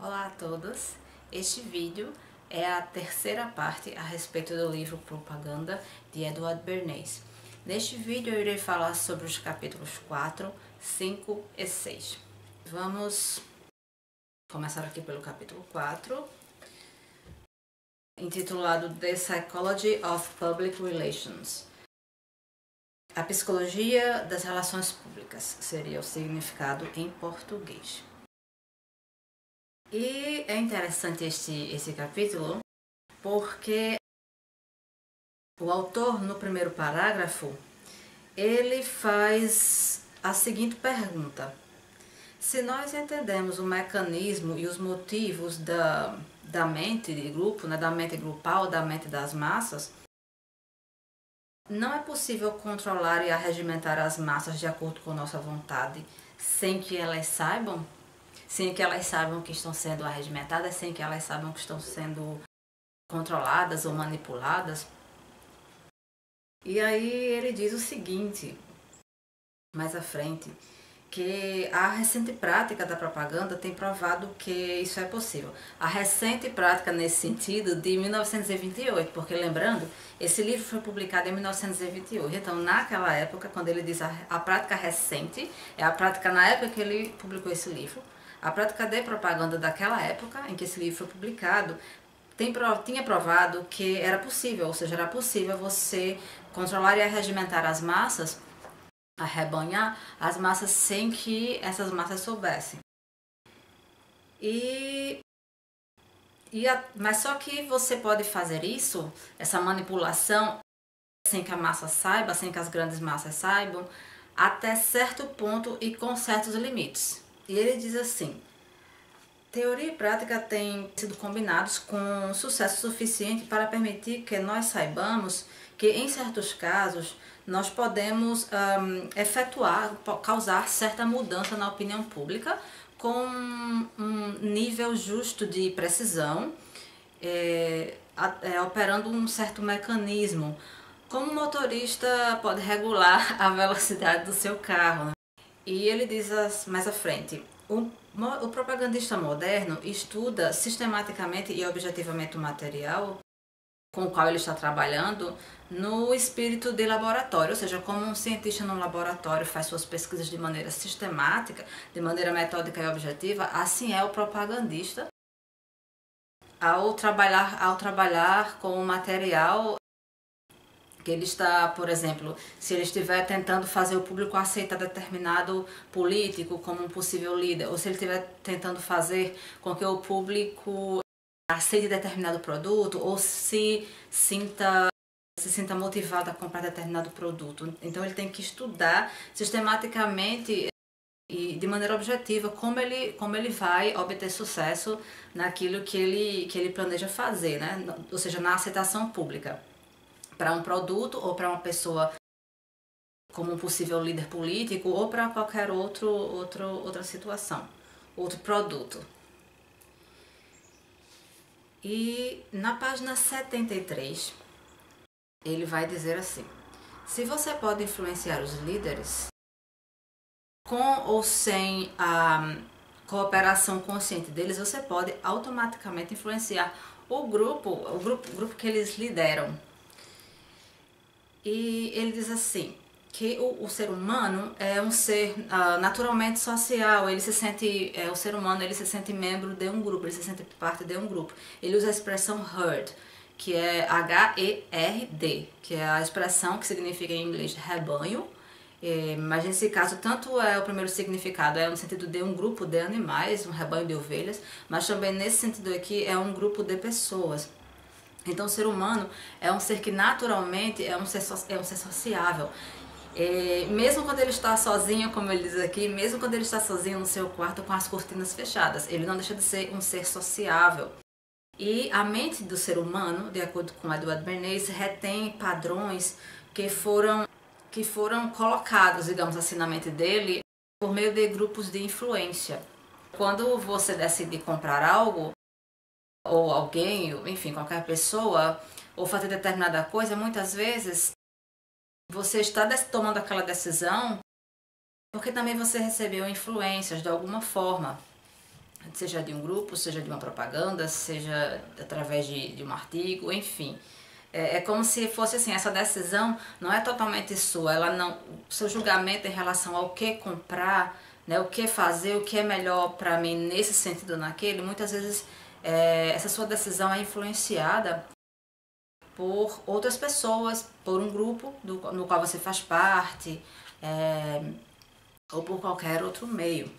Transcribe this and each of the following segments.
Olá a todos! Este vídeo é a terceira parte a respeito do livro Propaganda de Edward Bernays. Neste vídeo eu irei falar sobre os capítulos 4, 5 e 6. Vamos começar aqui pelo capítulo 4, intitulado The Psychology of Public Relations. A psicologia das relações públicas seria o significado em português. E é interessante esse capítulo porque o autor, no primeiro parágrafo, ele faz a seguinte pergunta: se nós entendemos o mecanismo e os motivos da mente de grupo, né, da mente grupal, da mente das massas, não é possível controlar e arregimentar as massas de acordo com nossa vontade sem que elas saibam? Sem que elas saibam que estão sendo arregimentadas, sem que elas saibam que estão sendo controladas ou manipuladas. E aí ele diz o seguinte, mais à frente, que a recente prática da propaganda tem provado que isso é possível. A recente prática nesse sentido de 1928, porque lembrando, esse livro foi publicado em 1928, então naquela época, quando ele diz a prática recente, é a prática na época que ele publicou esse livro. A prática de propaganda daquela época, em que esse livro foi publicado, tinha provado que era possível, ou seja, era possível você controlar e arregimentar as massas, arrebanhar as massas sem que essas massas soubessem. Mas só que você pode fazer isso, essa manipulação, sem que a massa saiba, sem que as grandes massas saibam, até certo ponto e com certos limites. E ele diz assim: teoria e prática têm sido combinados com sucesso suficiente para permitir que nós saibamos que, em certos casos, nós podemos causar certa mudança na opinião pública com um nível justo de precisão, operando um certo mecanismo. Como o motorista pode regular a velocidade do seu carro, né? E ele diz mais à frente: o propagandista moderno estuda sistematicamente e objetivamente o material com o qual ele está trabalhando no espírito de laboratório, ou seja, como um cientista no laboratório faz suas pesquisas de maneira sistemática, de maneira metódica e objetiva, assim é o propagandista ao trabalhar com o material que ele está, por exemplo, se ele estiver tentando fazer o público aceitar determinado político como um possível líder, ou se ele estiver tentando fazer com que o público aceite determinado produto, ou se sinta motivado a comprar determinado produto. Então ele tem que estudar sistematicamente e de maneira objetiva como ele vai obter sucesso naquilo que ele planeja fazer, né? Ou seja, na aceitação pública para um produto ou para uma pessoa como um possível líder político ou para qualquer outra situação, outro produto. E na página 73 ele vai dizer assim: se você pode influenciar os líderes com ou sem a cooperação consciente deles, você pode automaticamente influenciar o grupo que eles lideram. E ele diz assim, que o ser humano é um ser naturalmente social, o ser humano ele se sente membro de um grupo, ele se sente parte de um grupo. Ele usa a expressão herd, que é H-E-R-D, que é a expressão que significa em inglês rebanho, mas nesse caso tanto é o primeiro significado, é no sentido de um grupo de animais, um rebanho de ovelhas, mas também nesse sentido aqui é um grupo de pessoas. Então o ser humano é um ser que naturalmente é um ser sociável. Mesmo quando ele está sozinho, como ele diz aqui, mesmo quando ele está sozinho no seu quarto com as cortinas fechadas, ele não deixa de ser um ser sociável. E a mente do ser humano, de acordo com Edward Bernays, retém padrões que foram colocados, digamos assim, na mente dele por meio de grupos de influência. Quando você decide comprar algo, ou alguém, enfim, qualquer pessoa, ou fazer determinada coisa, muitas vezes você está tomando aquela decisão porque também você recebeu influências de alguma forma. seja de um grupo, seja de uma propaganda, seja através de um artigo, enfim. É como se fosse assim, essa decisão não é totalmente sua, ela não, o seu julgamento em relação ao que comprar, né, o que fazer, o que é melhor para mim nesse sentido ou naquele, muitas vezes essa sua decisão é influenciada por outras pessoas, por um grupo no qual você faz parte, ou por qualquer outro meio.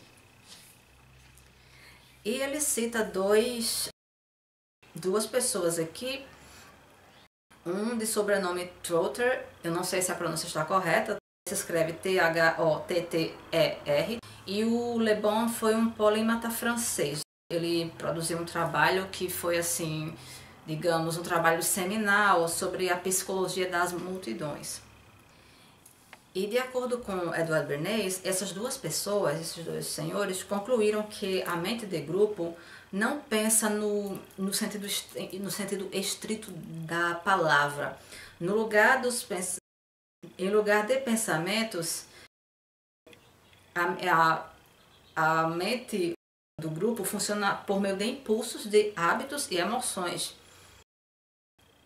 E ele cita duas pessoas aqui, um de sobrenome Trotter, eu não sei se a pronúncia está correta, se escreve T-H-O-T-T-E-R, e o Le Bon foi um polímata francês. Ele produziu um trabalho que foi assim, digamos, um trabalho seminal sobre a psicologia das multidões. E de acordo com Edward Bernays, essas duas pessoas, esses dois senhores, concluíram que a mente de grupo não pensa no sentido estrito da palavra. Em lugar de pensamentos, a mente do grupo funciona por meio de impulsos, de hábitos e emoções.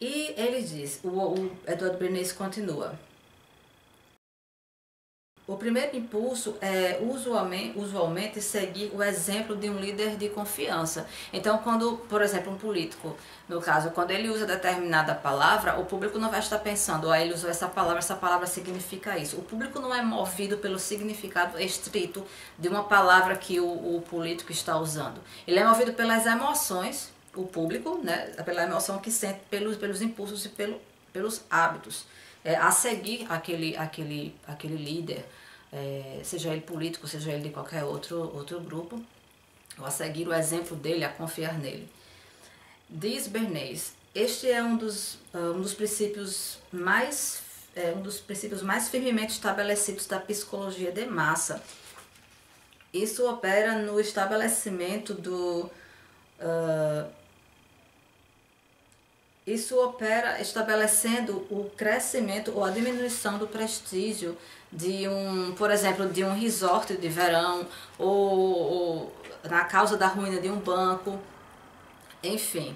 E ele diz, o Edward Bernays continua: o primeiro impulso é usualmente seguir o exemplo de um líder de confiança. Então, quando, por exemplo, um político, no caso, quando ele usa determinada palavra, o público não vai estar pensando, ele usou essa palavra significa isso. O público não é movido pelo significado estrito de uma palavra que o político está usando. Ele é movido pelas emoções, o público, né, pela emoção que sente pelos impulsos e pelos hábitos. A seguir aquele líder, seja ele político, seja ele de qualquer outro grupo, ou a seguir o exemplo dele, a confiar nele. Diz Bernays, este é um dos princípios mais firmemente estabelecidos da psicologia de massa. Isso opera no estabelecimento Isso opera estabelecendo o crescimento ou a diminuição do prestígio de por exemplo, de um resort de verão ou na causa da ruína de um banco, enfim.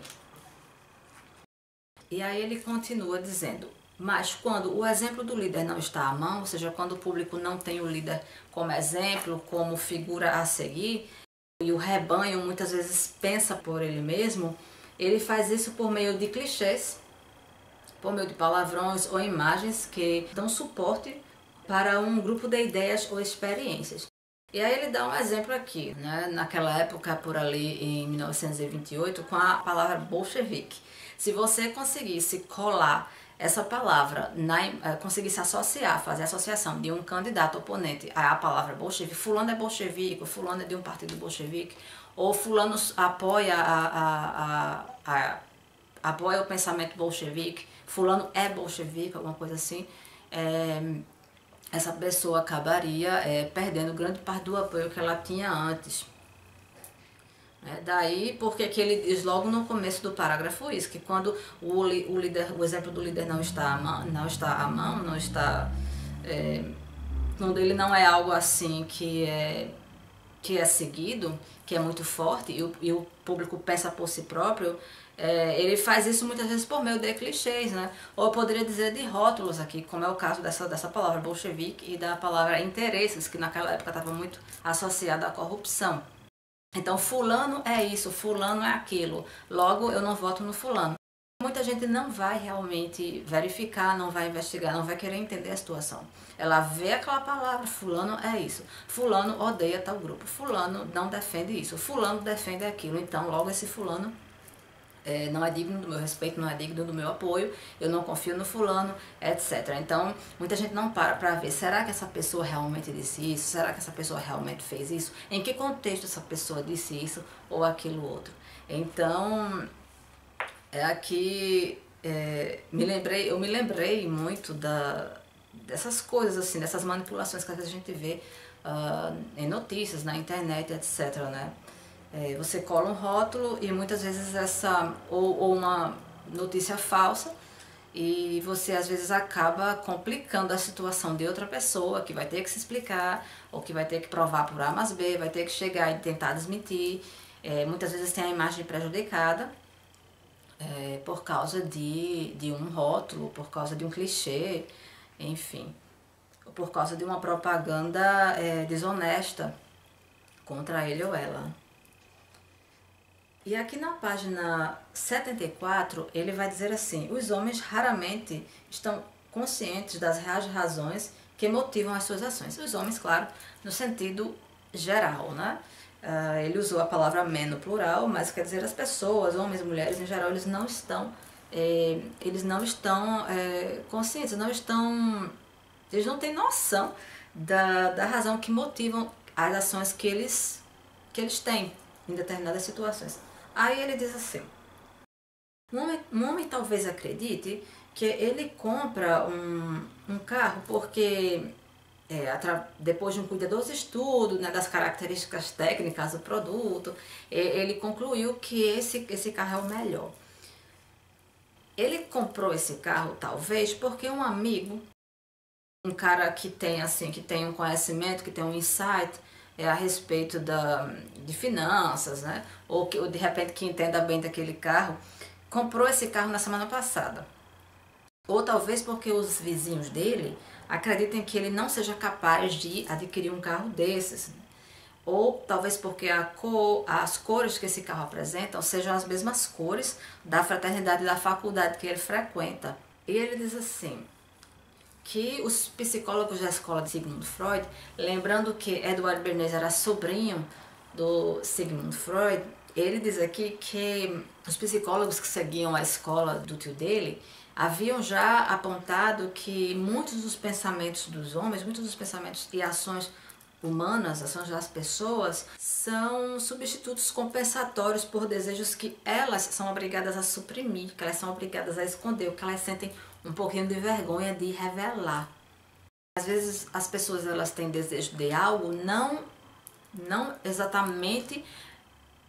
E aí ele continua dizendo, mas quando o exemplo do líder não está à mão, ou seja, quando o público não tem o líder como exemplo, como figura a seguir, e o rebanho muitas vezes pensa por ele mesmo, ele faz isso por meio de clichês, por meio de palavrões ou imagens que dão suporte para um grupo de ideias ou experiências. E aí ele dá um exemplo aqui, né? Naquela época, por ali em 1928, com a palavra bolchevique. Se você conseguisse colar essa palavra, conseguisse associar, fazer associação de um candidato oponente à palavra bolchevique, fulano é bolchevique, fulano é de um partido bolchevique, ou fulano apoia o pensamento bolchevique, fulano é bolchevique, alguma coisa assim, essa pessoa acabaria perdendo grande parte do apoio que ela tinha antes. Daí porque que ele diz logo no começo do parágrafo isso, que quando o exemplo do líder não está à mão, quando ele não é algo assim que é seguido, que é muito forte, e o público pensa por si próprio, ele faz isso muitas vezes por meio de clichês, né? Ou eu poderia dizer de rótulos aqui, como é o caso dessa palavra bolchevique e da palavra interesses, que naquela época estava muito associada à corrupção. Então, fulano é isso, fulano é aquilo, logo eu não voto no fulano. Muita gente não vai realmente verificar, não vai investigar, não vai querer entender a situação. Ela vê aquela palavra, fulano é isso, fulano odeia tal grupo, fulano não defende isso, fulano defende aquilo, então logo esse fulano não é digno do meu respeito, não é digno do meu apoio, eu não confio no fulano, etc. Então, muita gente não para ver, será que essa pessoa realmente disse isso? Será que essa pessoa realmente fez isso? Em que contexto essa pessoa disse isso ou aquilo outro? Então, aqui eu me lembrei muito dessas coisas, assim, dessas manipulações que às vezes a gente vê em notícias, na internet, etc., né? Você cola um rótulo e muitas vezes ou uma notícia falsa, e você às vezes acaba complicando a situação de outra pessoa que vai ter que se explicar ou que vai ter que provar por A mais B, vai ter que chegar e tentar desmentir. Muitas vezes tem a imagem prejudicada por causa de um rótulo, por causa de um clichê, enfim, por causa de uma propaganda desonesta contra ele ou ela. E aqui na página 74, ele vai dizer assim: os homens raramente estão conscientes das reais razões que motivam as suas ações. Os homens, claro, no sentido geral, né? Ele usou a palavra men no plural, mas quer dizer as pessoas, homens e mulheres em geral, eles não estão conscientes, eles não têm noção da razão que motivam as ações que eles têm em determinadas situações. Aí ele diz assim: um homem talvez acredite que ele compra um carro porque depois de um cuidadoso estudo, né, das características técnicas do produto, ele concluiu que esse carro é o melhor. Ele comprou esse carro talvez porque um amigo, um cara que tem um conhecimento, que tem um insight a respeito de finanças, né, ou de repente que entenda bem daquele carro, comprou esse carro na semana passada. Ou talvez porque os vizinhos dele acreditem que ele não seja capaz de adquirir um carro desses. Ou talvez porque as cores que esse carro apresenta sejam as mesmas cores da fraternidade da faculdade que ele frequenta. E ele diz assim, que os psicólogos da escola de Sigmund Freud, lembrando que Edward Bernays era sobrinho do Sigmund Freud, ele diz aqui que os psicólogos que seguiam a escola do tio dele haviam já apontado que muitos dos pensamentos dos homens, muitos dos pensamentos e ações humanas, ações das pessoas, são substitutos compensatórios por desejos que elas são obrigadas a suprimir, que elas são obrigadas a esconder, que elas sentem um pouquinho de vergonha de revelar. Às vezes as pessoas elas têm desejo de algo não exatamente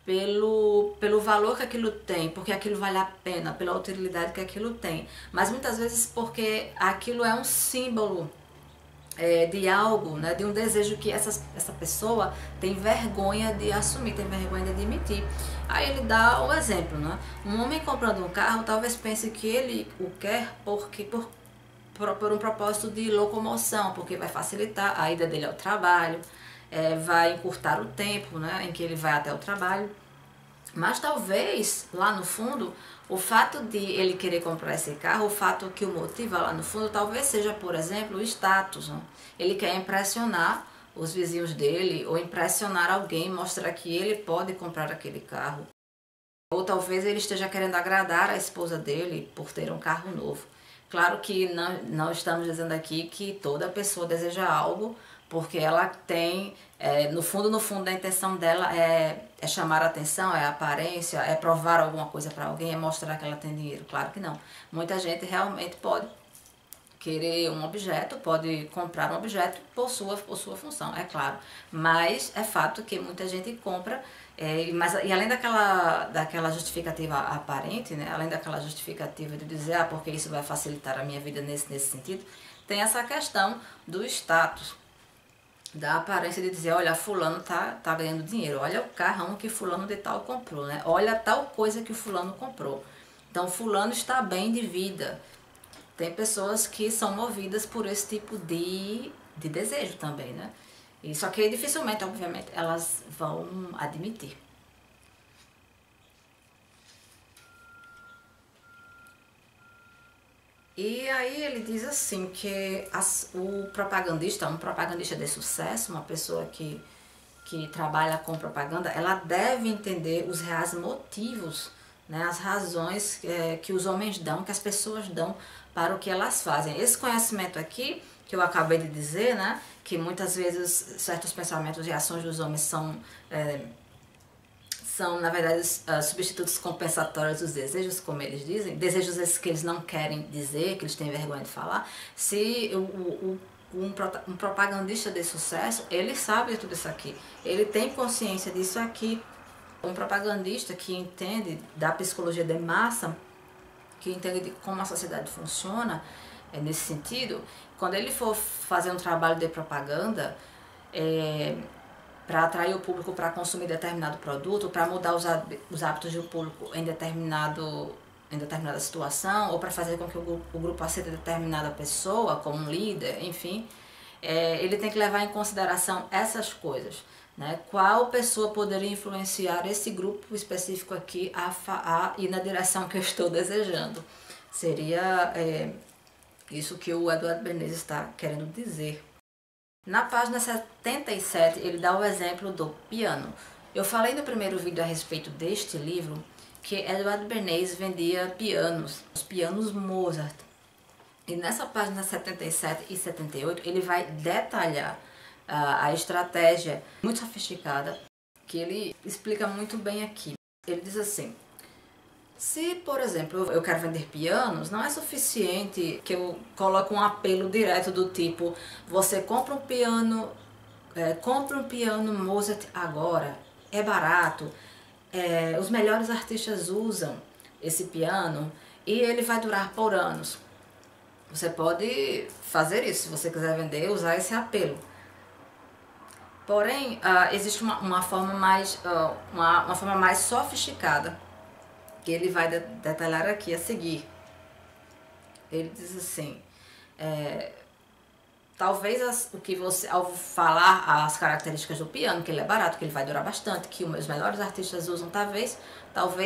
pelo valor que aquilo tem, porque aquilo vale a pena, pela utilidade que aquilo tem, mas muitas vezes porque aquilo é um símbolo de algo, né, de um desejo que essa pessoa tem vergonha de assumir, tem vergonha de admitir. Aí ele dá um exemplo, né? Um homem comprando um carro talvez pense que ele o quer por um propósito de locomoção, porque vai facilitar a ida dele ao trabalho, vai encurtar o tempo, né, em que ele vai até o trabalho. Mas talvez, lá no fundo, o fato de ele querer comprar esse carro, o fato que o motiva lá no fundo, talvez seja, por exemplo, o status. Né? Ele quer impressionar os vizinhos dele ou impressionar alguém, mostrar que ele pode comprar aquele carro. Ou talvez ele esteja querendo agradar a esposa dele por ter um carro novo. Claro que não estamos dizendo aqui que toda pessoa deseja algo porque ela tem, no fundo, a intenção dela é chamar a atenção, é a aparência, é provar alguma coisa para alguém, é mostrar que ela tem dinheiro. Claro que não. Muita gente realmente pode querer um objeto, pode comprar um objeto por sua função, é claro. Mas é fato que muita gente compra, e além daquela justificativa aparente, né, além daquela justificativa de dizer, porque isso vai facilitar a minha vida nesse sentido, tem essa questão do status, da aparência de dizer, olha, fulano tá ganhando dinheiro, olha o carrão que fulano de tal comprou, né? Olha tal coisa que o fulano comprou. Então fulano está bem de vida. Tem pessoas que são movidas por esse tipo de desejo também, né? E só que dificilmente, obviamente, elas vão admitir. E aí ele diz assim que um propagandista de sucesso, uma pessoa que trabalha com propaganda, ela deve entender os reais motivos, né, as razões que os homens dão, que as pessoas dão para o que elas fazem. Esse conhecimento aqui, que eu acabei de dizer, né, que muitas vezes certos pensamentos e ações dos homens são na verdade, substitutos compensatórios dos desejos, como eles dizem, desejos esses que eles não querem dizer, que eles têm vergonha de falar. Se um propagandista de sucesso, ele sabe tudo isso aqui, ele tem consciência disso aqui. Um propagandista que entende da psicologia de massa, que entende de como a sociedade funciona, nesse sentido, quando ele for fazer um trabalho de propaganda, para atrair o público para consumir determinado produto, para mudar os hábitos do público em determinada situação, ou para fazer com que o grupo aceite determinada pessoa como um líder, enfim, ele tem que levar em consideração essas coisas, né? Qual pessoa poderia influenciar esse grupo específico aqui a ir na direção que eu estou desejando? Seria isso que o Edward Bernays está querendo dizer. Na página 77, ele dá o exemplo do piano. Eu falei no primeiro vídeo a respeito deste livro que Edward Bernays vendia pianos, os pianos Mozart. E nessa página 77 e 78, ele vai detalhar a estratégia muito sofisticada, que ele explica muito bem aqui. Ele diz assim: se, por exemplo, eu quero vender pianos, não é suficiente que eu coloque um apelo direto do tipo: você compra um piano Mozart agora, é barato, os melhores artistas usam esse piano e ele vai durar por anos. Você pode fazer isso, se você quiser vender, usar esse apelo. Porém, existe uma forma mais sofisticada, que ele vai detalhar aqui a seguir. Ele diz assim: talvez ao falar as características do piano, que ele é barato, que ele vai durar bastante, que os melhores artistas usam, talvez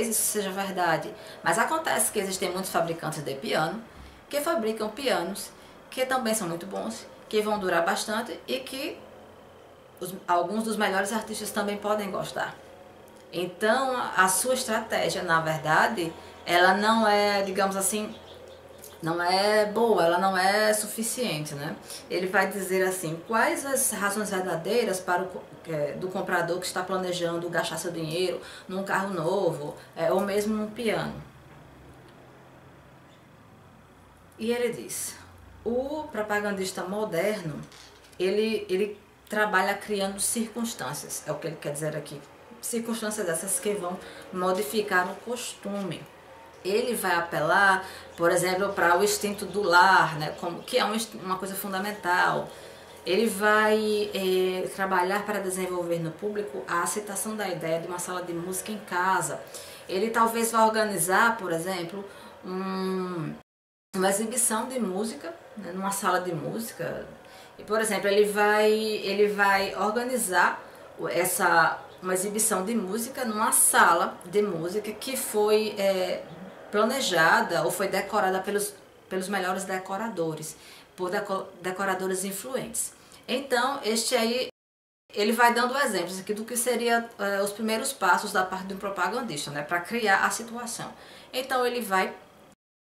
isso seja verdade. Mas acontece que existem muitos fabricantes de piano que fabricam pianos que também são muito bons, que vão durar bastante e que alguns dos melhores artistas também podem gostar. Então, a sua estratégia, na verdade, ela não é, digamos assim, não é boa, ela não é suficiente, né? Ele vai dizer assim: quais as razões verdadeiras do comprador que está planejando gastar seu dinheiro num carro novo, ou mesmo num piano? E ele diz: o propagandista moderno, ele trabalha criando circunstâncias, é o que ele quer dizer aqui. Circunstâncias essas que vão modificar o costume. Ele vai apelar, por exemplo, para o instinto do lar, né, que é uma coisa fundamental. Ele vai trabalhar para desenvolver no público a aceitação da ideia de uma sala de música em casa. Ele talvez vá organizar, por exemplo, uma exibição de música, né, numa sala de música. E, por exemplo, ele vai organizar uma exibição de música numa sala de música que foi planejada ou foi decorada pelos melhores decoradores, por decoradores influentes. Então, ele vai dando exemplos aqui do que seria os primeiros passos da parte do propagandista, né, para criar a situação. Então, ele vai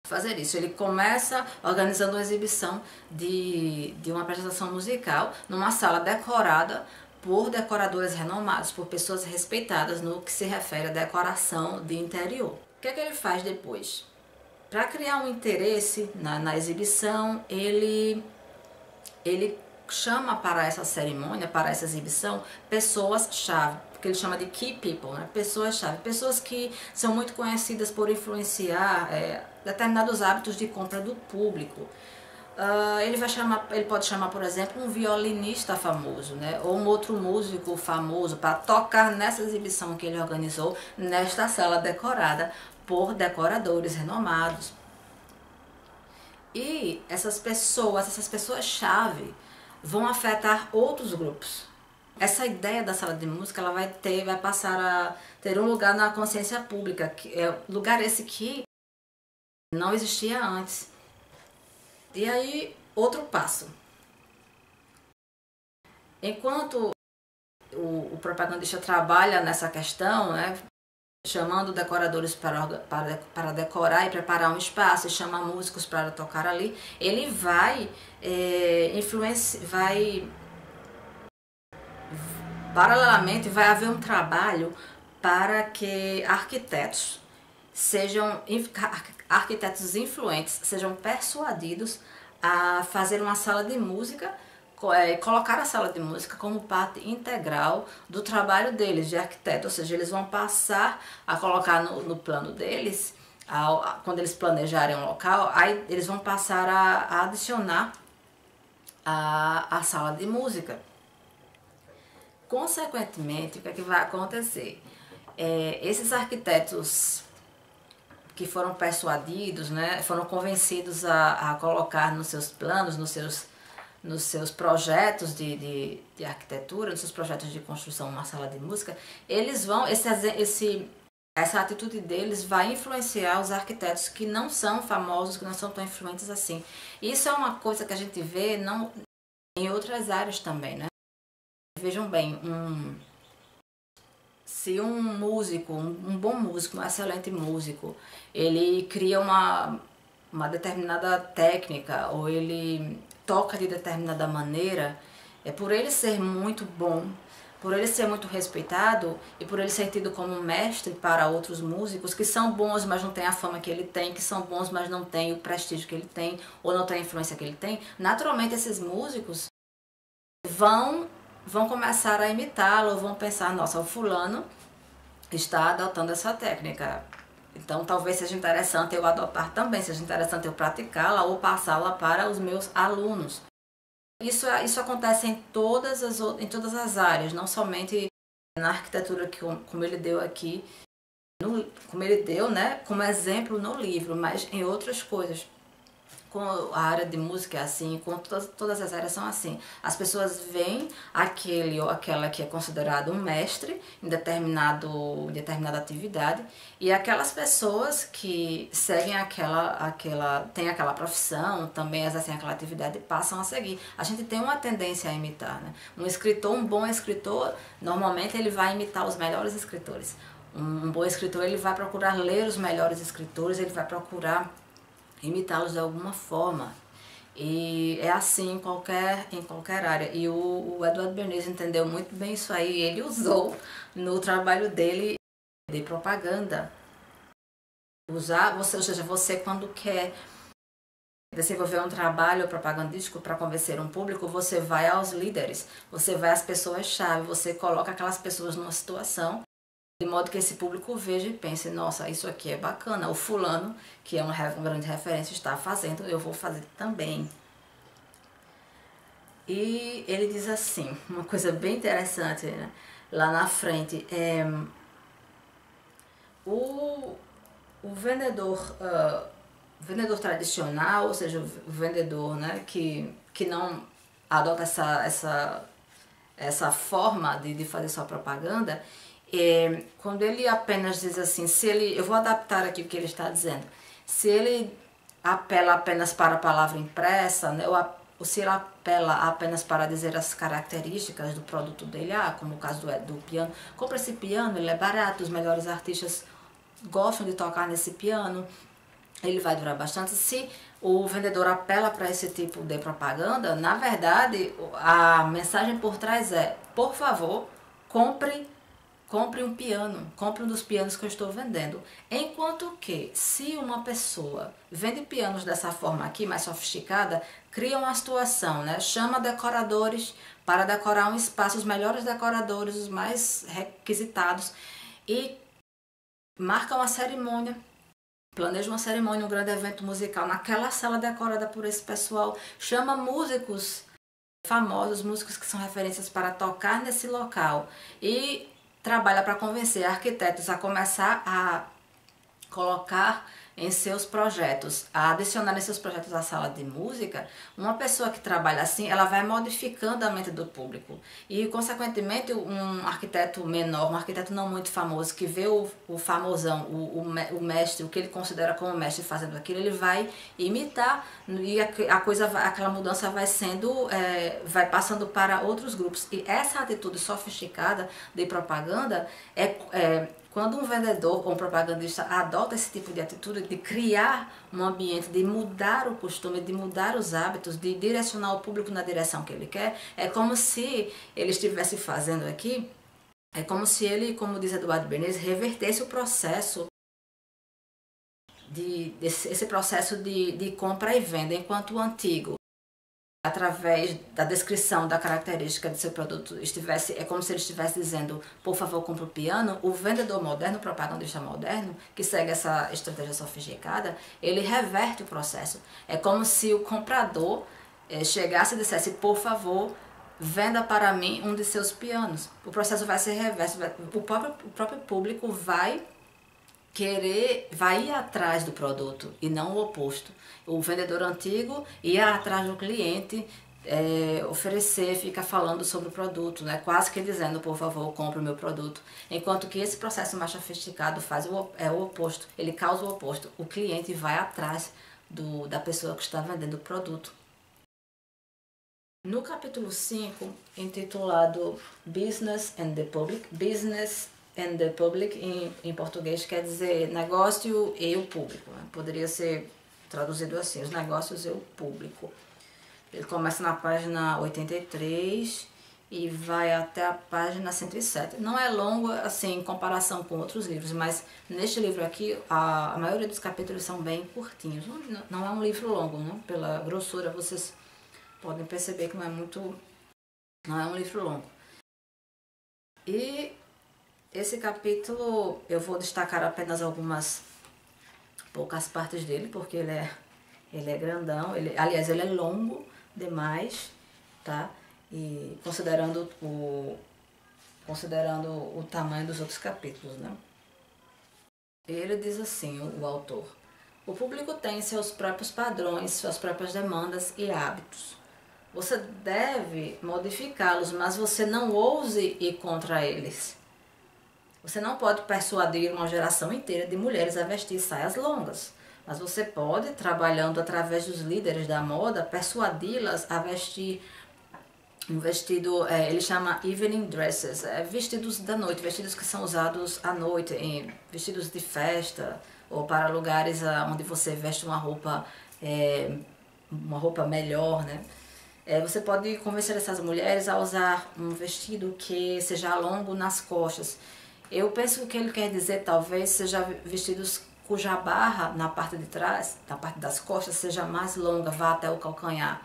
fazer isso. Ele começa organizando uma exibição de uma apresentação musical numa sala decorada por decoradores renomados, por pessoas respeitadas no que se refere à decoração de interior. O que é que ele faz depois? Para criar um interesse na exibição, ele chama para essa cerimônia, para essa exibição, pessoas-chave, que ele chama de key people, né? Pessoas-chave, pessoas que são muito conhecidas por influenciar determinados hábitos de compra do público. Ele pode chamar, por exemplo, um violinista famoso, né? Ou um outro músico famoso para tocar nessa exibição que ele organizou nesta sala decorada por decoradores renomados. E essas pessoas-chave vão afetar outros grupos. Essa ideia da sala de música ela vai passar a ter um lugar na consciência pública, que é lugar esse que não existia antes. E aí, outro passo. Enquanto o propagandista trabalha nessa questão, né, chamando decoradores para decorar e preparar um espaço, e chama músicos para tocar ali, ele vai paralelamente vai haver um trabalho para que arquitetos influentes sejam persuadidos a fazer uma sala de música, colocar a sala de música como parte integral do trabalho deles de arquiteto, ou seja, eles vão passar a colocar no plano deles, quando eles planejarem um local, aí eles vão passar a adicionar a sala de música. Consequentemente, o que é que vai acontecer? Esses arquitetos que foram persuadidos, né, foram convencidos a colocar nos seus planos, nos seus projetos de arquitetura, nos seus projetos de construção uma sala de música, eles vão, essa atitude deles vai influenciar os arquitetos que não são famosos, que não são tão influentes assim. Isso é uma coisa que a gente vê em outras áreas também, né? Vejam bem, se um músico, um bom músico, um excelente músico, ele cria uma determinada técnica ou ele toca de determinada maneira, por ele ser muito bom, por ele ser muito respeitado e por ele ser tido como um mestre para outros músicos que são bons, mas não têm a fama que ele tem, que são bons, mas não têm o prestígio que ele tem ou não têm a influência que ele tem, naturalmente esses músicos vão começar a imitá-lo, vão pensar, nossa, o fulano está adotando essa técnica, então talvez seja interessante eu adotar também, seja interessante eu praticá-la ou passá-la para os meus alunos. Isso acontece em todas as áreas, não somente na arquitetura, como ele deu aqui, como ele deu, né, como exemplo no livro, mas em outras coisas. Com a área de música é assim, com todas as áreas são assim. As pessoas veem aquele ou aquela que é considerado um mestre em determinada atividade, e aquelas pessoas que seguem têm aquela profissão, também exercem aquela atividade, passam a seguir. A gente tem uma tendência a imitar, né? Um bom escritor, normalmente ele vai imitar os melhores escritores. Um bom escritor, ele vai procurar ler os melhores escritores, ele vai procurar imitá-los de alguma forma. E é assim em qualquer área. E o Edward Bernays entendeu muito bem isso aí. Ele usou no trabalho dele de propaganda. Ou seja, você quando quer desenvolver um trabalho propagandístico para convencer um público, você vai aos líderes, você vai às pessoas-chave, você coloca aquelas pessoas numa situação de modo que esse público veja e pense, nossa, isso aqui é bacana, o fulano, que é uma grande referência, está fazendo, eu vou fazer também. E ele diz assim, uma coisa bem interessante, né? Lá na frente, o vendedor tradicional, ou seja, o vendedor, né, que não adota essa forma de fazer sua propaganda, quando ele apenas diz assim, eu vou adaptar aqui o que ele está dizendo, se ele apela apenas para a palavra impressa, né, ou se ele apela apenas para dizer as características do produto dele, como o caso do piano, compra esse piano, ele é barato, os melhores artistas gostam de tocar nesse piano, ele vai durar bastante. Se o vendedor apela para esse tipo de propaganda, na verdade, a mensagem por trás é, por favor, compre um piano, compre um dos pianos que eu estou vendendo. Enquanto que, se uma pessoa vende pianos dessa forma aqui, mais sofisticada, cria uma situação, né? Chama decoradores para decorar um espaço, os melhores decoradores, os mais requisitados, e marca uma cerimônia, planeja uma cerimônia, um grande evento musical naquela sala decorada por esse pessoal, chama músicos famosos, músicos que são referências para tocar nesse local, e trabalha para convencer arquitetos a começar a colocar em seus projetos, a adicionar em seus projetos a sala de música. Uma pessoa que trabalha assim, ela vai modificando a mente do público. E, consequentemente, um arquiteto menor, um arquiteto não muito famoso, que vê o famosão, o mestre, o que ele considera como mestre fazendo aquilo, ele vai imitar, e aquela mudança vai passando para outros grupos. E essa atitude sofisticada de propaganda quando um vendedor ou um propagandista adota esse tipo de atitude, de criar um ambiente, de mudar o costume, de mudar os hábitos, de direcionar o público na direção que ele quer, é como se ele estivesse fazendo aqui, é como se ele, como diz Edward Bernays, revertesse o processo esse processo de compra e venda, enquanto o antigo, através da descrição da característica de seu produto, é como se ele estivesse dizendo, por favor, compre o piano. O vendedor moderno, o propagandista moderno, que segue essa estratégia sofisticada, ele reverte o processo. É como se o comprador chegasse e dissesse, por favor, venda para mim um de seus pianos. O processo vai ser reverso, o próprio público vai ir atrás do produto e não o oposto. O vendedor antigo ia atrás do cliente, oferecer, fica falando sobre o produto, né? Quase que dizendo, por favor, compre o meu produto. Enquanto que esse processo mais sofisticado faz o oposto, ele causa o oposto. O cliente vai atrás da pessoa que está vendendo o produto. No capítulo 5, intitulado Business and the Public, em português quer dizer negócio e o público, né? Poderia ser traduzido assim, os negócios e o público. Ele começa na página 83 e vai até a página 107. Não é longo assim em comparação com outros livros, mas neste livro aqui a maioria dos capítulos são bem curtinhos. Não é um livro longo, né? Pela grossura vocês podem perceber que não é um livro longo. E esse capítulo eu vou destacar apenas poucas partes dele, porque ele é grandão, aliás, ele é longo demais, tá? E considerando o tamanho dos outros capítulos, né? Ele diz assim, o autor: o público tem seus próprios padrões, suas próprias demandas e hábitos. Você deve modificá-los, mas você não ouse ir contra eles. Você não pode persuadir uma geração inteira de mulheres a vestir saias longas, mas você pode, trabalhando através dos líderes da moda, persuadi-las a vestir um vestido, ele chama evening dresses, vestidos da noite, vestidos que são usados à noite, vestidos de festa, ou para lugares onde você veste uma roupa melhor, né? Você pode convencer essas mulheres a usar um vestido que seja longo nas costas. Eu penso que o que ele quer dizer talvez seja vestidos cuja barra na parte de trás, na parte das costas, seja mais longa, vá até o calcanhar.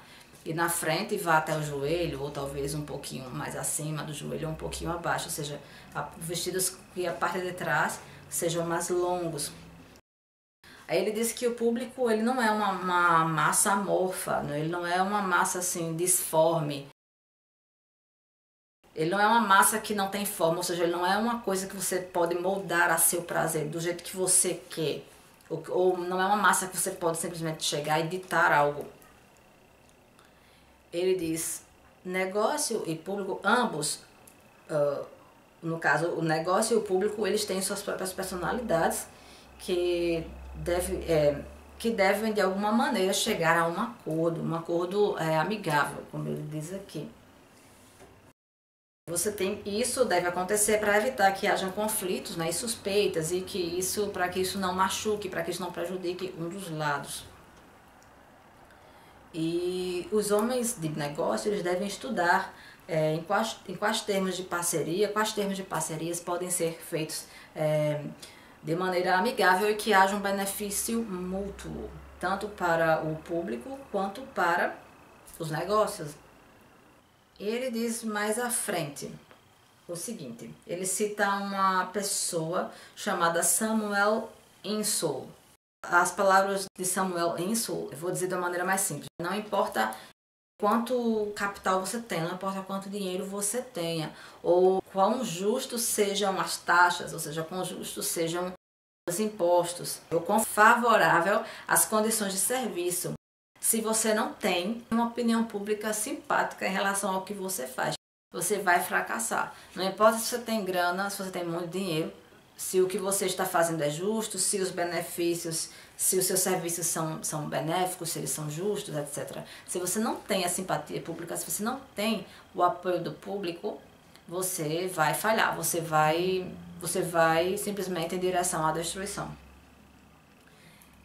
E na frente vá até o joelho, ou talvez um pouquinho mais acima do joelho, ou um pouquinho abaixo. Ou seja, vestidos que a parte de trás sejam mais longos. Aí ele diz que o público ele não é uma massa amorfa, né? Ele não é uma massa assim disforme. Ele não é uma massa que não tem forma, ou seja, ele não é uma coisa que você pode moldar a seu prazer, do jeito que você quer. Ou não é uma massa que você pode simplesmente chegar e ditar algo. Ele diz, negócio e público, ambos, no caso, o negócio e o público, eles têm suas próprias personalidades que devem de alguma maneira chegar a um acordo amigável, como ele diz aqui. Isso deve acontecer para evitar que hajam conflitos, né, e suspeitas, e para que isso não machuque, para que isso não prejudique um dos lados. E os homens de negócio, eles devem estudar em quais termos de parcerias podem ser feitos de maneira amigável e que haja um benefício mútuo, tanto para o público quanto para os negócios. Ele diz mais à frente o seguinte, ele cita uma pessoa chamada Samuel Insull. As palavras de Samuel Insull, eu vou dizer de uma maneira mais simples, não importa quanto capital você tenha, não importa quanto dinheiro você tenha, ou quão justos sejam as taxas, ou seja, quão justos sejam os impostos, ou quão favorável as condições de serviço. Se você não tem uma opinião pública simpática em relação ao que você faz, você vai fracassar. Não importa se você tem grana, se você tem muito dinheiro, se o que você está fazendo é justo, se os benefícios, se os seus serviços são benéficos, se eles são justos, etc. Se você não tem a simpatia pública, se você não tem o apoio do público, você vai falhar, você vai simplesmente em direção à destruição.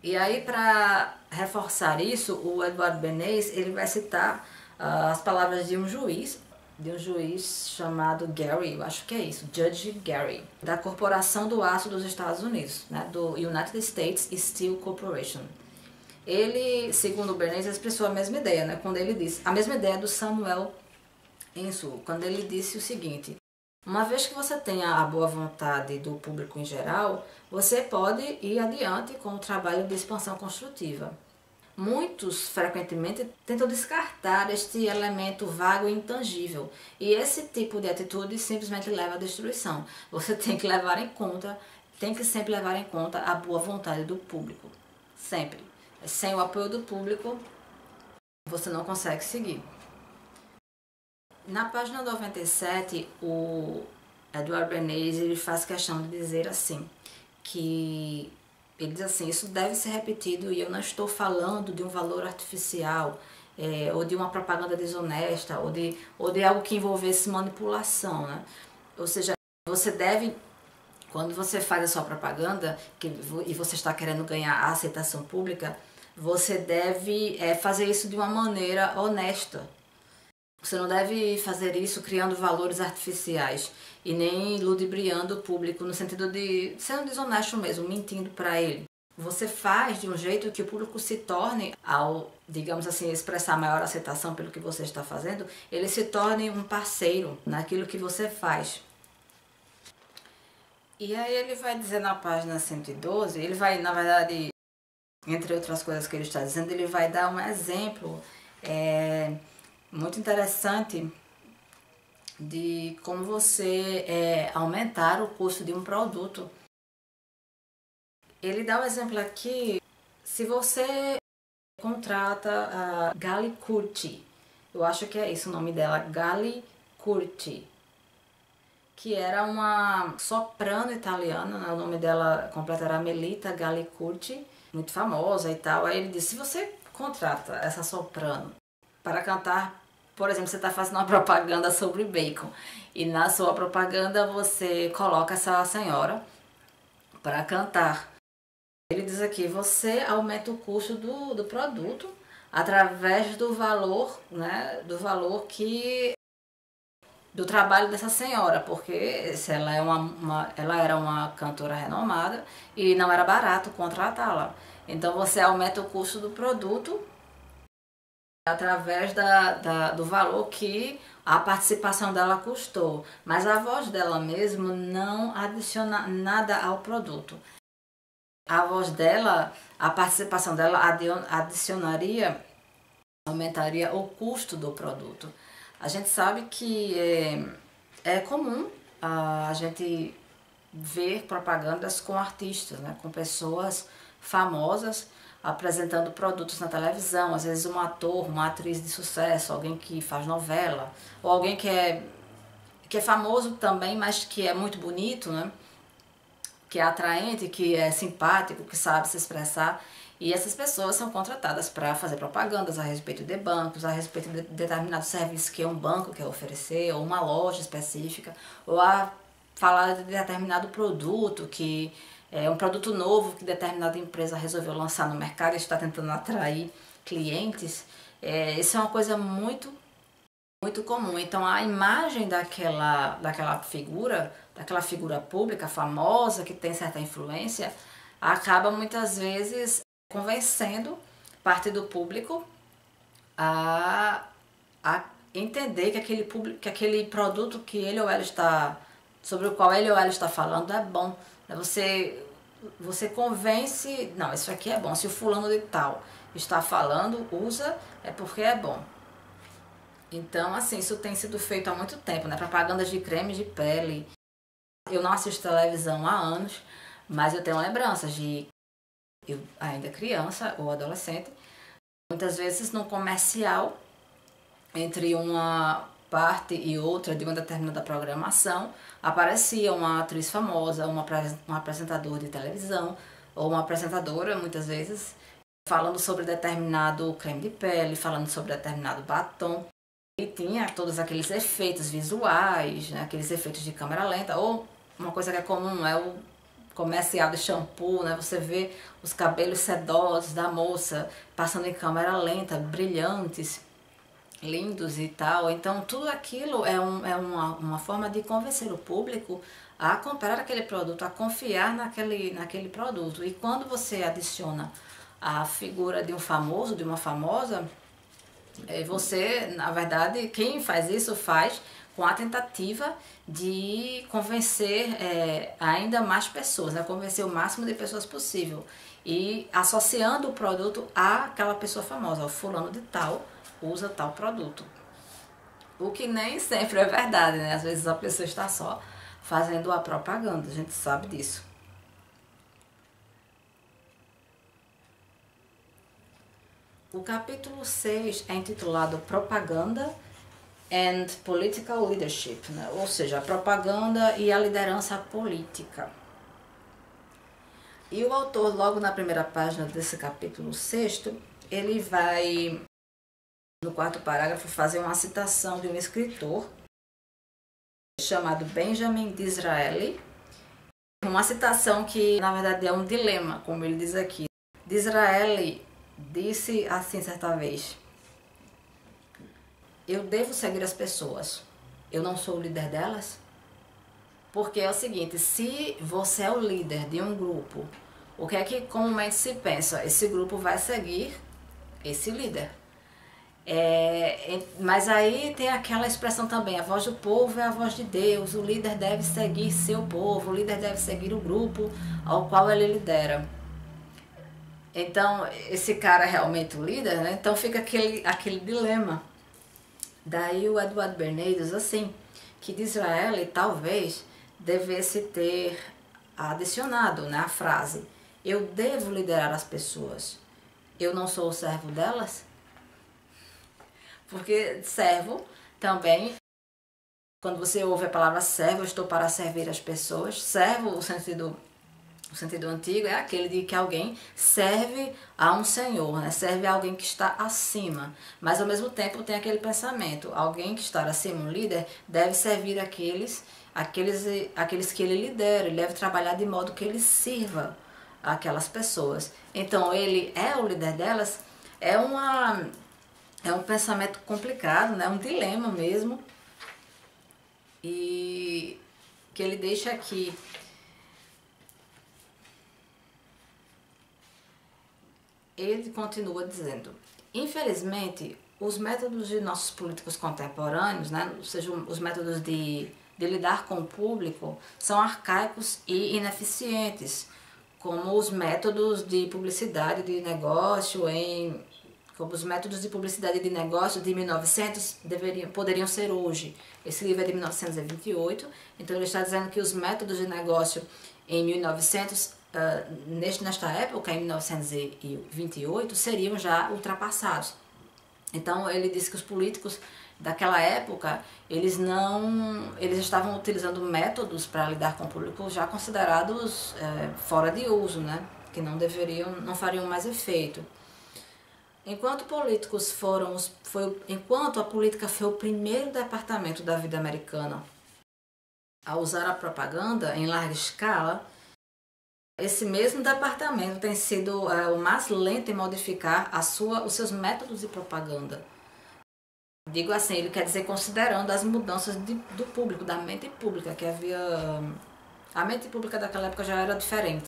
E aí, para reforçar isso, o Edward Bernays, ele vai citar as palavras de um juiz chamado Gary, eu acho que é isso, Judge Gary, da Corporação do Aço dos Estados Unidos, né, do United States Steel Corporation. Ele, segundo o Bernays, expressou a mesma ideia, né, quando ele disse, a mesma ideia do Samuel Insull, quando ele disse o seguinte: uma vez que você tenha a boa vontade do público em geral, você pode ir adiante com o trabalho de expansão construtiva. muitos frequentemente tentam descartar este elemento vago e intangível. E esse tipo de atitude simplesmente leva à destruição. Você tem que levar em conta, tem que sempre levar em conta a boa vontade do público. Sempre. Sem o apoio do público, você não consegue seguir. Na página 97, o Edward Bernays ele faz questão de dizer assim, que ele diz assim, isso deve ser repetido e eu não estou falando de um valor artificial, ou de uma propaganda desonesta, ou de algo que envolvesse manipulação, né? Ou seja, você deve, quando você faz a sua propaganda e você está querendo ganhar a aceitação pública, você deve fazer isso de uma maneira honesta. Você não deve fazer isso criando valores artificiais e nem ludibriando o público no sentido de sendo desonesto mesmo, mentindo para ele. Você faz de um jeito que o público se torne, ao, digamos assim, expressar maior aceitação pelo que você está fazendo, ele se torne um parceiro naquilo que você faz. E aí ele vai dizer na página 112, ele vai, na verdade, entre outras coisas que ele está dizendo, ele vai dar um exemplo muito interessante de como você aumentar o custo de um produto. Ele dá um exemplo aqui, se você contrata a Gali Curti, eu acho que é isso o nome dela, Gali Curti, que era uma soprano italiana, né? O nome dela completa era Melita Gali Curti, muito famosa e tal. Aí ele disse, se você contrata essa soprano para cantar, por exemplo, você está fazendo uma propaganda sobre bacon e na sua propaganda você coloca essa senhora para cantar. Ele diz aqui, você aumenta o custo do produto através do valor, né, do trabalho dessa senhora, porque se ela, ela era uma cantora renomada e não era barato contratá-la. Então você aumenta o custo do produto através do valor que a participação dela custou. Mas a voz dela mesmo não adiciona nada ao produto. A voz dela, a participação dela adicionaria, aumentaria o custo do produto. A gente sabe que é comum a gente ver propagandas com artistas, né, com pessoas famosas apresentando produtos na televisão, às vezes um ator, uma atriz de sucesso, alguém que faz novela, ou alguém que é famoso também, mas que é muito bonito, né? Que é atraente, que é simpático, que sabe se expressar. E essas pessoas são contratadas para fazer propagandas a respeito de bancos, a respeito de determinado serviço que um banco quer oferecer, ou uma loja específica, ou a falar de determinado produto, que é um produto novo que determinada empresa resolveu lançar no mercado e está tentando atrair clientes. Isso é uma coisa muito comum. Então a imagem daquela figura pública famosa que tem certa influência acaba muitas vezes convencendo parte do público a entender que aquele produto que ele ou ela sobre o qual ele ou ela está falando é bom. Você convence, não, isso aqui é bom. Se o fulano de tal está falando, usa, é porque é bom. Então, assim, isso tem sido feito há muito tempo, né? Propagandas de creme de pele. Eu não assisto televisão há anos, mas eu tenho lembranças de eu ainda criança ou adolescente, muitas vezes num comercial, entre uma parte e outra de uma determinada programação, aparecia uma atriz famosa, um apresentador de televisão, ou uma apresentadora, muitas vezes, falando sobre determinado creme de pele, falando sobre determinado batom. E tinha todos aqueles efeitos visuais, né, aqueles efeitos de câmera lenta, ou uma coisa que é comum é o comercial de shampoo, né? Você vê os cabelos sedosos da moça passando em câmera lenta, brilhantes, lindos e tal. Então tudo aquilo é uma forma de convencer o público a comprar aquele produto, a confiar naquele produto. E quando você adiciona a figura de um famoso, de uma famosa, você, na verdade, quem faz isso faz com a tentativa de convencer ainda mais pessoas, né? Convencer o máximo de pessoas possível e associando o produto àquela pessoa famosa, o fulano de tal usa tal produto. O que nem sempre é verdade, né? Às vezes a pessoa está só fazendo a propaganda, a gente sabe disso. O capítulo 6 é intitulado Propaganda and Political Leadership, né? Ou seja, a propaganda e a liderança política. E o autor, logo na primeira página desse capítulo 6, ele vai, no quarto parágrafo, fazer uma citação de um escritor chamado Benjamin Disraeli. Uma citação que, na verdade, é um dilema, como ele diz aqui. Disraeli disse assim certa vez: eu devo seguir as pessoas, eu não sou o líder delas? Porque é o seguinte, se você é o líder de um grupo, o que é que comumente se pensa? Esse grupo vai seguir esse líder. Mas aí tem aquela expressão também, a voz do povo é a voz de Deus, o líder deve seguir seu povo, o líder deve seguir o grupo ao qual ele lidera. Então, esse cara é realmente o líder, né? Então fica aquele dilema. Daí o Edward Bernays diz assim, que Disraeli talvez devesse ter adicionado, né, a frase: eu devo liderar as pessoas, eu não sou o servo delas? Porque servo também, quando você ouve a palavra servo, eu estou para servir as pessoas. Servo, o sentido antigo, é aquele de que alguém serve a um senhor, né? Serve a alguém que está acima. Mas ao mesmo tempo tem aquele pensamento, alguém que está acima, um líder, deve servir aqueles que ele lidera, ele deve trabalhar de modo que ele sirva aquelas pessoas. Então ele é o líder delas, é um pensamento complicado, né? Um dilema mesmo, e que ele deixa aqui. Ele continua dizendo: infelizmente, os métodos de nossos políticos contemporâneos, né, ou seja, os métodos de lidar com o público, são arcaicos e ineficientes, como os métodos de publicidade de negócio como os métodos de publicidade de negócio de 1900 poderiam ser hoje. Esse livro é de 1928, então ele está dizendo que os métodos de negócio em 1900, nesta época, em 1928, seriam já ultrapassados. Então ele disse que os políticos daquela época, eles estavam utilizando métodos para lidar com o público já considerados fora de uso, né? Que não fariam mais efeito. Enquanto a política foi o primeiro departamento da vida americana a usar a propaganda em larga escala, esse mesmo departamento tem sido o mais lento em modificar os seus métodos de propaganda. Digo assim, ele quer dizer considerando as mudanças do público, da mente pública, que havia... A mente pública daquela época já era diferente.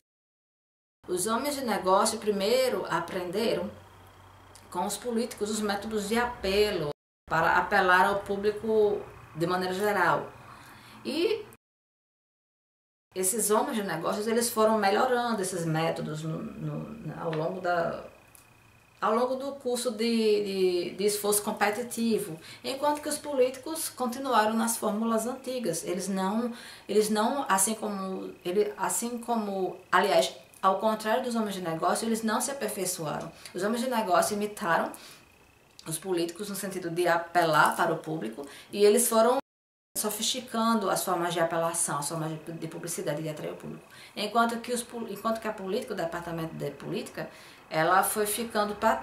Os homens de negócio primeiro aprenderam com os políticos os métodos de apelo, para apelar ao público de maneira geral. E esses homens de negócios, eles foram melhorando esses métodos ao longo do curso de esforço competitivo, enquanto que os políticos continuaram nas fórmulas antigas. Eles não, aliás, ao contrário dos homens de negócio, eles não se aperfeiçoaram. Os homens de negócio imitaram os políticos no sentido de apelar para o público, e eles foram sofisticando as formas de apelação, as formas de publicidade de atrair o público. Enquanto que a política, o departamento de política, ela foi ficando para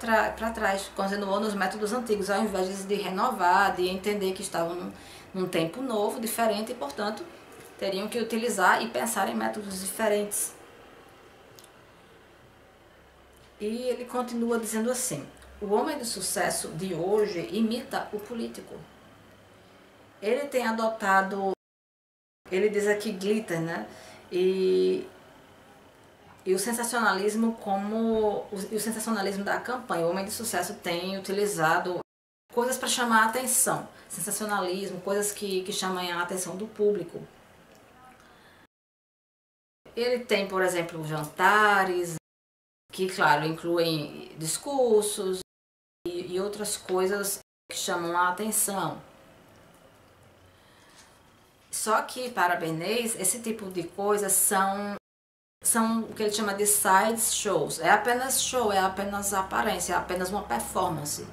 trás, continuou nos métodos antigos, ao invés de renovar, de entender que estavam num tempo novo, diferente, e, portanto, teriam que utilizar e pensar em métodos diferentes. E ele continua dizendo assim: o homem de sucesso de hoje imita o político. Ele tem adotado, ele diz aqui glitter, né? E o sensacionalismo o sensacionalismo da campanha. O homem de sucesso tem utilizado coisas para chamar a atenção, sensacionalismo, coisas que chamem a atenção do público. Ele tem, por exemplo, jantares, que, claro, incluem discursos e outras coisas que chamam a atenção. Só que, para Bernays, esse tipo de coisas são o que ele chama de side shows. É apenas show, é apenas aparência, é apenas uma performance.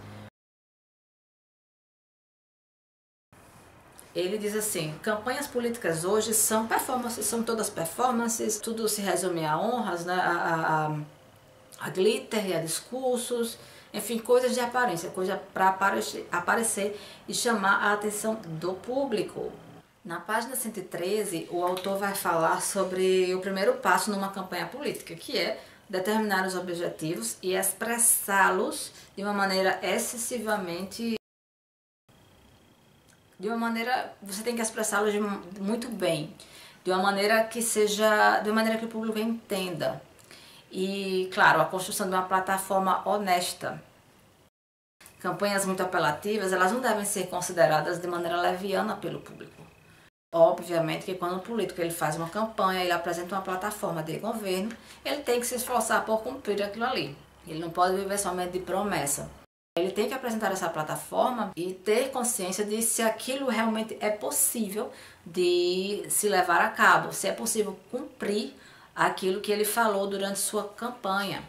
Ele diz assim, campanhas políticas hoje são performances, são todas performances, tudo se resume a honras, né? a glitter e a discursos, enfim, coisas de aparência, coisa para aparecer e chamar a atenção do público. Na página 113, o autor vai falar sobre o primeiro passo numa campanha política, que é determinar os objetivos e expressá-los de uma maneira excessivamente... você tem que expressá-los muito bem, de uma maneira que o público entenda. E, claro, a construção de uma plataforma honesta. Campanhas muito apelativas, elas não devem ser consideradas de maneira leviana pelo público. Obviamente que quando o político ele faz uma campanha, ele apresenta uma plataforma de governo, ele tem que se esforçar por cumprir aquilo ali. Ele não pode viver somente de promessa. Ele tem que apresentar essa plataforma e ter consciência de se aquilo realmente é possível de se levar a cabo, se é possível cumprir aquilo que ele falou durante sua campanha.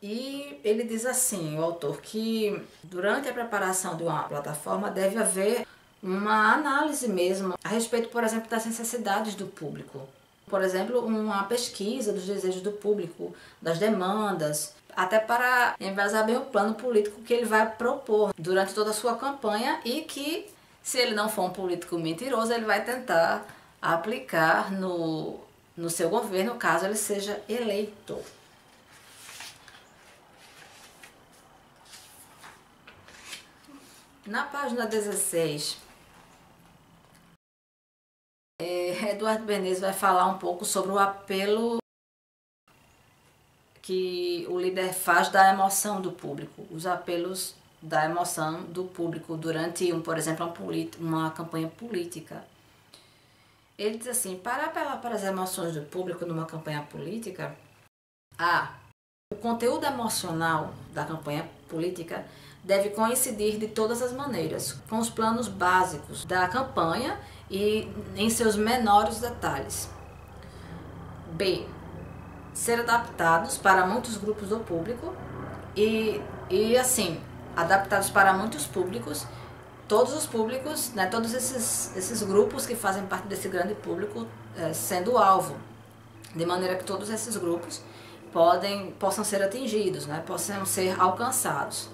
E ele diz assim, o autor, que durante a preparação de uma plataforma deve haver uma análise mesmo a respeito, por exemplo, das necessidades do público. Por exemplo, uma pesquisa dos desejos do público, das demandas, até para embasar bem o plano político que ele vai propor durante toda a sua campanha e que, se ele não for um político mentiroso, ele vai tentar aplicar no seu governo, caso ele seja eleito. Na página 16, Eduardo Bernays vai falar um pouco sobre o apelo que o líder faz da emoção do público, os apelos da emoção do público durante, por exemplo, uma campanha política. Ele diz assim, para apelar para as emoções do público numa campanha política, o conteúdo emocional da campanha política deve coincidir de todas as maneiras com os planos básicos da campanha e em seus menores detalhes. B. Ser adaptados para muitos grupos do público e assim, adaptados para muitos públicos, todos os públicos, né, todos esses grupos que fazem parte desse grande público sendo alvo, de maneira que todos esses grupos possam ser atingidos, né, possam ser alcançados.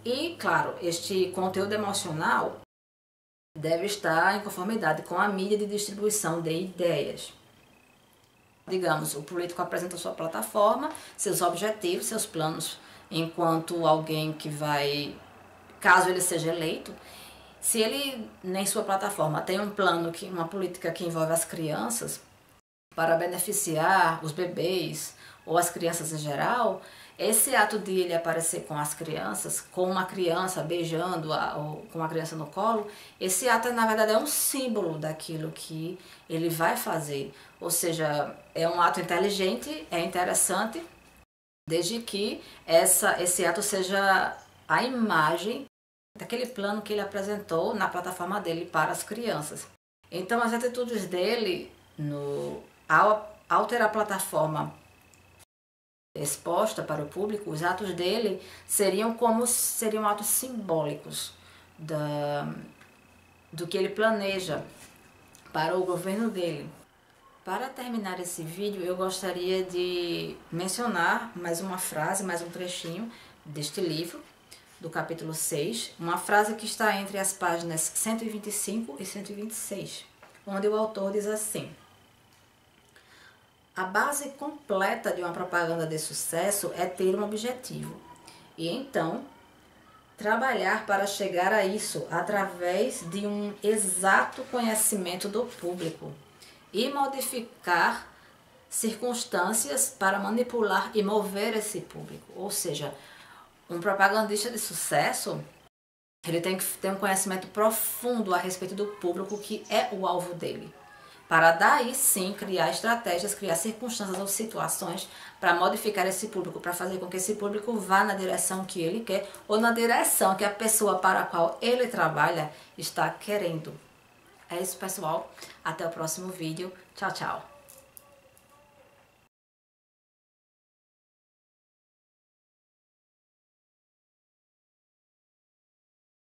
E, claro, este conteúdo emocional deve estar em conformidade com a mídia de distribuição de ideias. Digamos, o político apresenta sua plataforma, seus objetivos, seus planos, enquanto alguém que vai, caso ele seja eleito, se ele, em sua plataforma, tem um plano, uma política que envolve as crianças, para beneficiar os bebês ou as crianças em geral, esse ato de ele aparecer com as crianças, com uma criança beijando ou com uma criança no colo, esse ato na verdade é um símbolo daquilo que ele vai fazer. Ou seja, é um ato inteligente, é interessante, desde que esse ato seja a imagem daquele plano que ele apresentou na plataforma dele para as crianças. Então as atitudes dele, ao ter a plataforma exposta para o público, os atos dele seriam atos simbólicos do que ele planeja para o governo dele. Para terminar esse vídeo, eu gostaria de mencionar mais uma frase, mais um trechinho deste livro, do capítulo 6, uma frase que está entre as páginas 125 e 126, onde o autor diz assim: a base completa de uma propaganda de sucesso é ter um objetivo, e então trabalhar para chegar a isso através de um exato conhecimento do público e modificar circunstâncias para manipular e mover esse público. Ou seja, um propagandista de sucesso, Ele tem que ter um conhecimento profundo a respeito do público que é o alvo dele. Para daí sim criar estratégias, criar circunstâncias ou situações para modificar esse público, para fazer com que esse público vá na direção que ele quer ou na direção que a pessoa para a qual ele trabalha está querendo. É isso, pessoal. Até o próximo vídeo. Tchau, tchau.